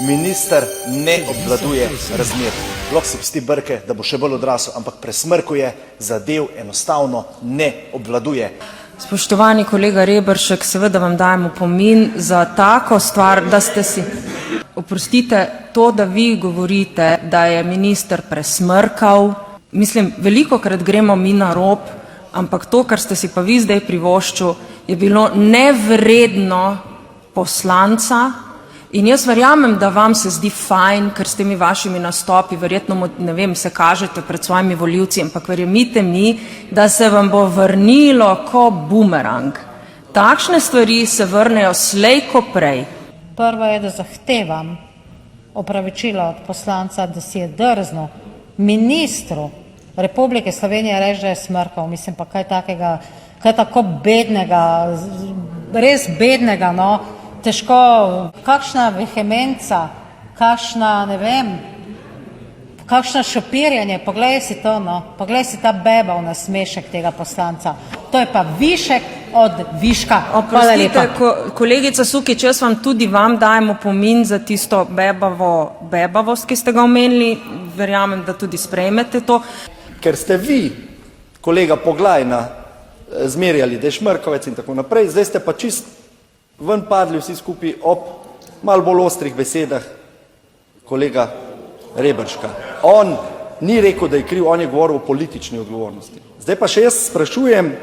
Minister ne obvladuje razmer. Lahko si psti brke, da bo še bolj odrasel, ampak presmrkuje, zadev enostavno ne obvladuje. Spoštovani kolega Reberšek, seveda vam dajem opomin za tako stvar, da ste si, oprostite, to, da vi govorite, da je minister presmrkal, mislim, velikokrat gremo mi na rob, ampak to, kar ste si pa vi zdaj privoščil, je bilo nevredno poslanca. In jaz verjamem, da vam se zdi fajn, ker s temi vašimi nastopi verjetno, ne vem, se kažete pred svojimi volivci, ampak verjemite mi, da se vam bo vrnilo ko bumerang. Takšne stvari se vrnejo slej ko prej. Prvo je, da zahtevam opravičilo od poslanca, da si je drznil ministru Republike Slovenije reči, da je smrkal. Mislim pa, kaj takega, kaj tako bednega, res bednega, no. Težko, kakšna vehemenca, kakšna, ne vem, kakšno šopirjenje, poglej si to, no, poglej si ta bebav nasmešek tega poslanca. To je pa višek od viška. Oprostite, kolegica Sukič, jaz vam dajem opomin za tisto bebavost, ki ste ga omenili, verjamem, da tudi sprejmete to. Ker ste vi, kolega Poglajna, zmerjali, da je šmrkavec in tako naprej, zdaj ste pa čist ven padli vsi skupaj ob malo bolj ostrih besedah kolega Reberška. On ni rekel, da je kriv, on je govoril o politični odgovornosti. Zdaj pa še jaz sprašujem.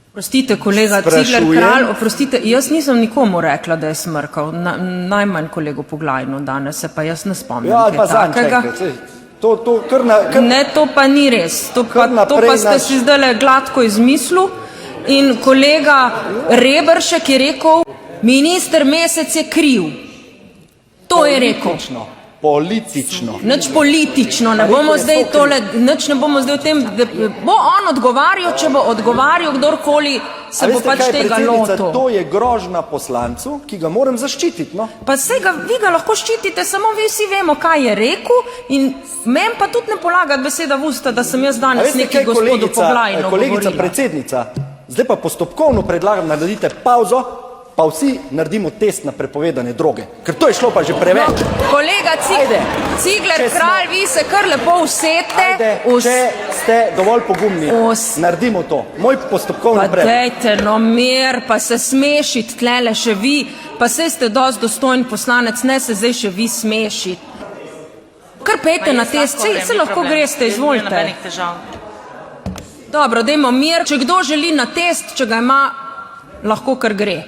Oprostite, kolega Cigler Kralj, oprostite, jaz nisem nikomu rekla, da je smrkal, najmanj kolegu Poglajnu danes, se pa jaz ne spomnim kaj takega. Ne, to pa ni res, to pa ste si zdaj gladko izmislil. In kolega Reberšek je rekel, minister Mesec je kriv. To je rekel. Politično. Nič politično, ne bomo zdaj tole, nič ne bomo zdaj o tem, bo on odgovarjal, če bo odgovarjal kdorkoli se bo pač tega lotil. To je grožnja poslancu, ki ga moram zaščititi, no. Pa vi ga lahko ščitite, samo vi vsi vemo, kaj je rekel in meni pa tudi ne polagati beseda v usta, da sem jaz danes neki gospodu Poglajnu govorila. Kolegica predsednica, zdaj pa postopkovno predlagam, naredite pauzo, pa vsi naredimo test na prepovedane droge, ker to je šlo pa že preveč. Kolega Cigler Kralj, vi se kar lepo usedite. Če ste dovolj pogumni, naredimo to. Moj postopkovni predlog. Pa dejte, no mir, pa se smešiti tlele še vi, pa saj ste dosti dostojen poslanec, ne se zdaj še vi smešiti. Kar pejte na test, se lahko greste, izvolite. Dobro, dajmo mir, če kdo želi na test, če ga ima, lahko kar gre.